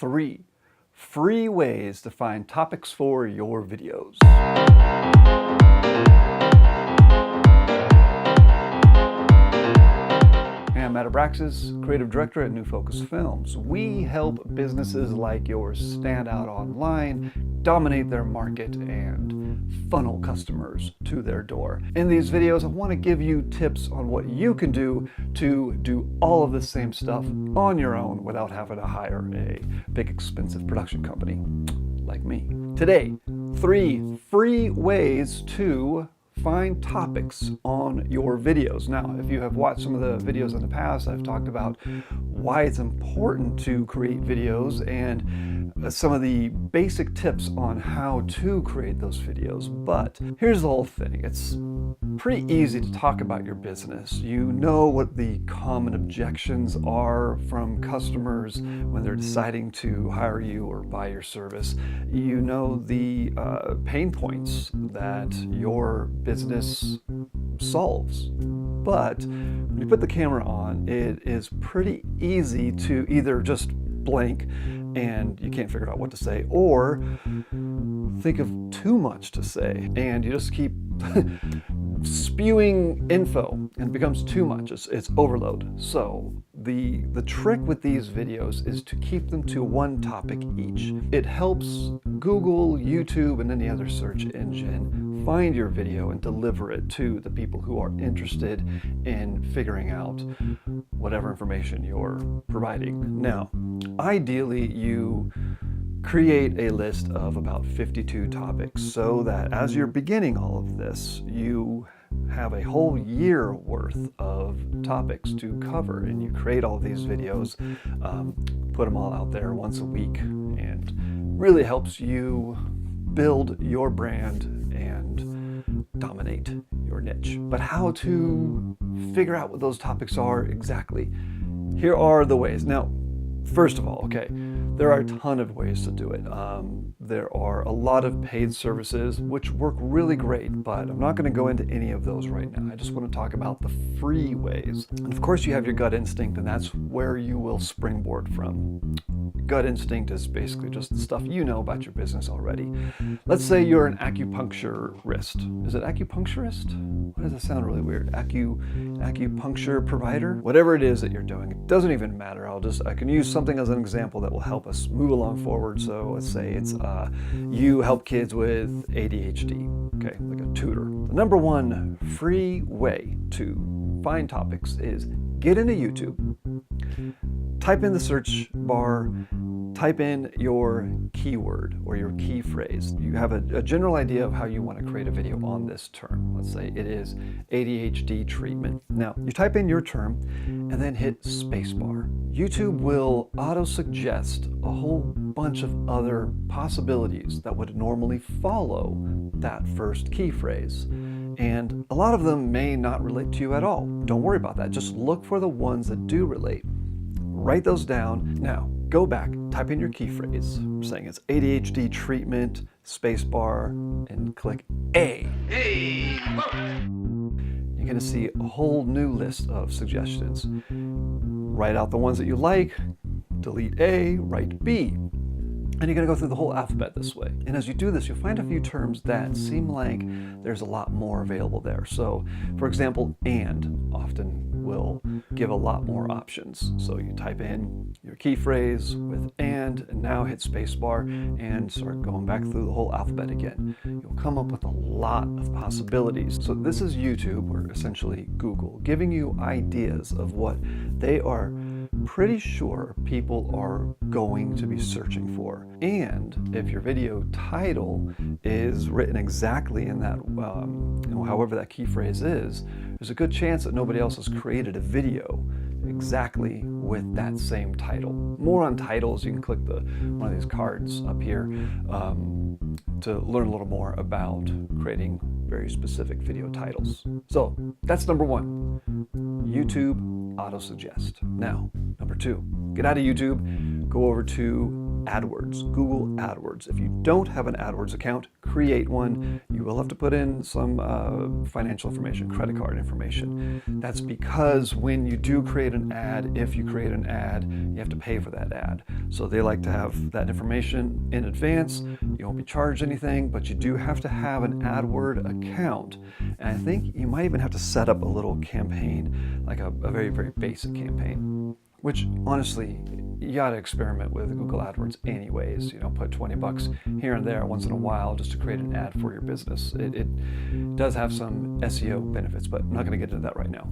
3 free ways to find topics for your videos. I'm Matt Abraxas, Creative Director at New Focus Films. We help businesses like yours stand out online, dominate their market, and funnel customers to their door. In these videos, I want to give you tips on what you can do to do all of the same stuff on your own without having to hire a big expensive production company like me. Today, 3 free ways to find topics on your videos. Now, if you have watched some of the videos in the past, I've talked about why it's important to create videos and some of the basic tips on how to create those videos. But here's the whole thing. It's pretty easy to talk about your business. You know what the common objections are from customers when they're deciding to hire you or buy your service. You know the pain points that your business solves. But when you put the camera on, it is pretty easy to either just blank and you can't figure out what to say, or think of too much to say and you just keep spewing info and it becomes too much. It's overload. So the trick with these videos is to keep them to one topic each. It helps Google, YouTube, and any other search engine find your video and deliver it to the people who are interested in figuring out whatever information you're providing. Now, ideally, you create a list of about 52 topics so that as you're beginning all of this, you have a whole year worth of topics to cover, and you create all these videos, put them all out there once a week, and really helps you build your brand and dominate your niche. But how to figure out what those topics are exactly? Here are the ways. Now, first of all, okay, there are a ton of ways to do it. There are a lot of paid services which work really great, but I'm not going to go into any of those right now. I just want to talk about the free ways. And of course, you have your gut instinct, and that's where you will springboard from. Gut instinct is basically just the stuff you know about your business already. Let's say you're an acupuncturist. Is it acupuncturist? Why does that sound really weird? Acupuncture provider? Whatever it is that you're doing, it doesn't even matter. I can use something as an example that will help us move along forward. So let's say it's you help kids with ADHD, okay, like a tutor. The number one free way to find topics is get into YouTube, type in the search bar, type in your keyword or your key phrase. You have a general idea of how you want to create a video on this term. Let's say it is ADHD treatment. Now, you type in your term and then hit spacebar. YouTube will auto-suggest a whole bunch of other possibilities that would normally follow that first key phrase. And a lot of them may not relate to you at all. Don't worry about that. Just look for the ones that do relate. Write those down. Now, go back, type in your key phrase, saying it's ADHD treatment, spacebar, and click A. Hey! You're going to see a whole new list of suggestions. Write out the ones that you like, delete A, write B. And you're going to go through the whole alphabet this way. And as you do this, you'll find a few terms that seem like there's a lot more available there. So, for example, and often will give a lot more options. So you type in your key phrase with and now hit spacebar and start going back through the whole alphabet again. You'll come up with a lot of possibilities. So this is YouTube, or essentially Google, giving you ideas of what they are pretty sure people are going to be searching for. And if your video title is written exactly in that, however that key phrase is, there's a good chance that nobody else has created a video exactly with that same title. More on titles, you can click one of these cards up here to learn a little more about creating very specific video titles. So that's number one, YouTube auto-suggest. Now, number two, get out of YouTube, go over to AdWords, Google AdWords. If you don't have an AdWords account, create one. You will have to put in some financial information, credit card information. That's because when you do create an ad, if you create an ad, you have to pay for that ad. So they like to have that information in advance. You won't be charged anything, but you do have to have an AdWords account. And I think you might even have to set up a little campaign, like a very, very basic campaign, which honestly, you gotta experiment with Google AdWords anyways. Put 20 bucks here and there once in a while just to create an ad for your business. It does have some SEO benefits, but I'm not gonna get into that right now.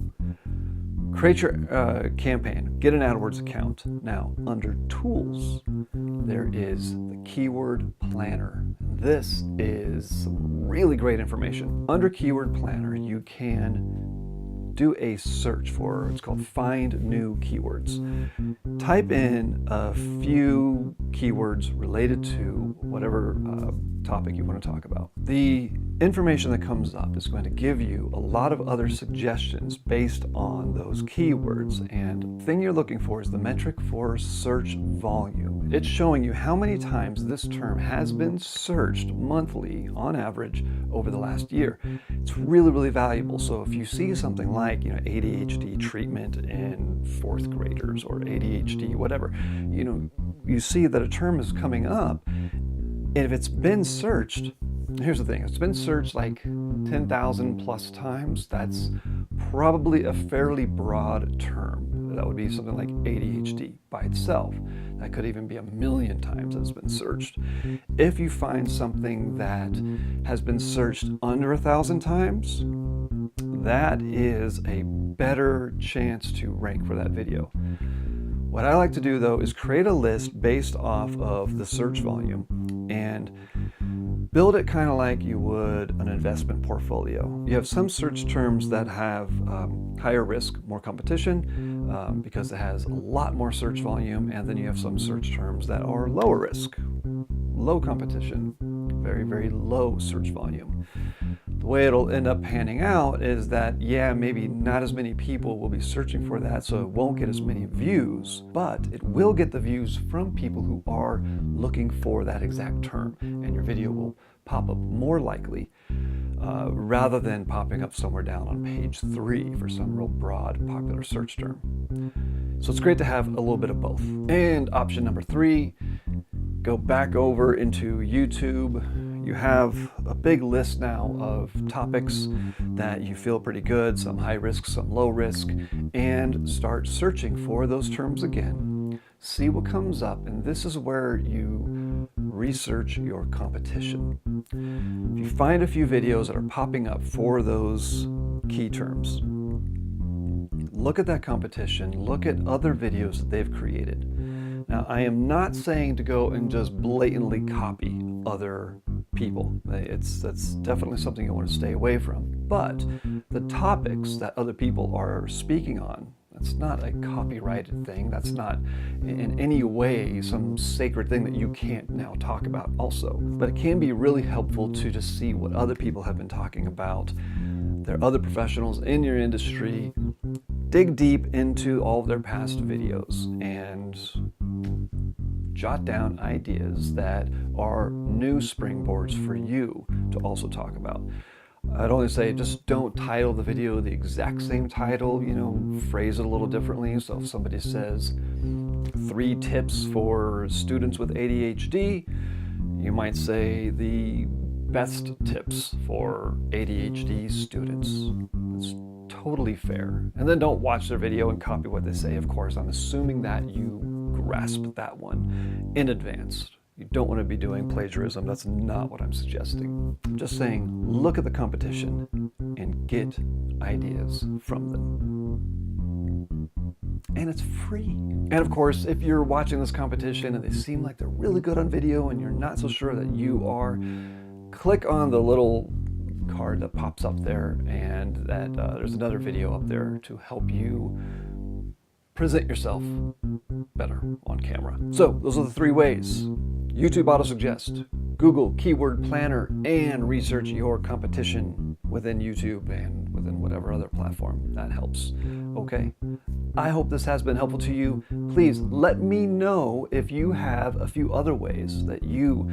Create your campaign, get an AdWords account. Now, under Tools, there is the Keyword Planner. This is some really great information. Under Keyword Planner, you can do a search for, it's called Find New Keywords. Type in a few keywords related to whatever topic you want to talk about. The information that comes up is going to give you a lot of other suggestions based on those keywords. And the thing you're looking for is the metric for search volume. It's showing you how many times this term has been searched monthly on average over the last year. It's really, really valuable. So if you see something like ADHD treatment in fourth graders or ADHD, whatever, you see that a term is coming up. And if it's been searched, here's the thing, if it's been searched like 10,000 plus times, that's probably a fairly broad term. That would be something like ADHD by itself. That could even be 1 million times it's been searched. If you find something that has been searched under 1,000 times, that is a better chance to rank for that video. What I like to do though is create a list based off of the search volume and build it kind of like you would an investment portfolio. You have some search terms that have higher risk, more competition, because it has a lot more search volume, and then you have some search terms that are lower risk, low competition, very, very low search volume. The way it'll end up panning out is that, maybe not as many people will be searching for that, so it won't get as many views, but it will get the views from people who are looking for that exact term, and your video will pop up more likely rather than popping up somewhere down on page 3 for some real broad, popular search term. So it's great to have a little bit of both. And option number 3, go back over into YouTube. You have a big list now of topics that you feel pretty good, some high risk, some low risk, and start searching for those terms again. See what comes up, and this is where you research your competition. If you find a few videos that are popping up for those key terms, look at that competition, look at other videos that they've created. Now, I am not saying to go and just blatantly copy other people. That's definitely something you want to stay away from. But the topics that other people are speaking on, that's not a copyrighted thing. That's not in any way some sacred thing that you can't now talk about also. But it can be really helpful to just see what other people have been talking about. There are other professionals in your industry. Dig deep into all of their past videos and jot down ideas that are new springboards for you to also talk about. I'd only say just don't title the video the exact same title, phrase it a little differently. So if somebody says 3 tips for students with ADHD, you might say the best tips for ADHD students. That's totally fair. And then don't watch their video and copy what they say, of course. I'm assuming that you grasped that one in advance. You don't want to be doing plagiarism. That's not what I'm suggesting. I'm just saying, look at the competition and get ideas from them. And it's free. And of course, if you're watching this competition and they seem like they're really good on video and you're not so sure that you are, click on the little card that pops up there, and that there's another video up there to help you present yourself better on camera. So those are the 3 ways: YouTube Autosuggest, Google Keyword Planner, and research your competition within YouTube and within whatever other platform that helps. Okay, I hope this has been helpful to you. Please let me know if you have a few other ways that you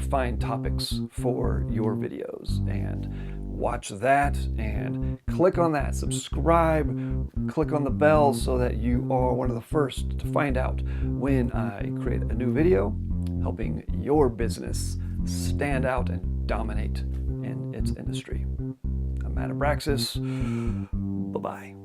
find topics for your videos, and watch that and click on that, subscribe, click on the bell so that you are one of the first to find out when I create a new video helping your business stand out and dominate in its industry. I'm Matt Abraxas. Bye-bye.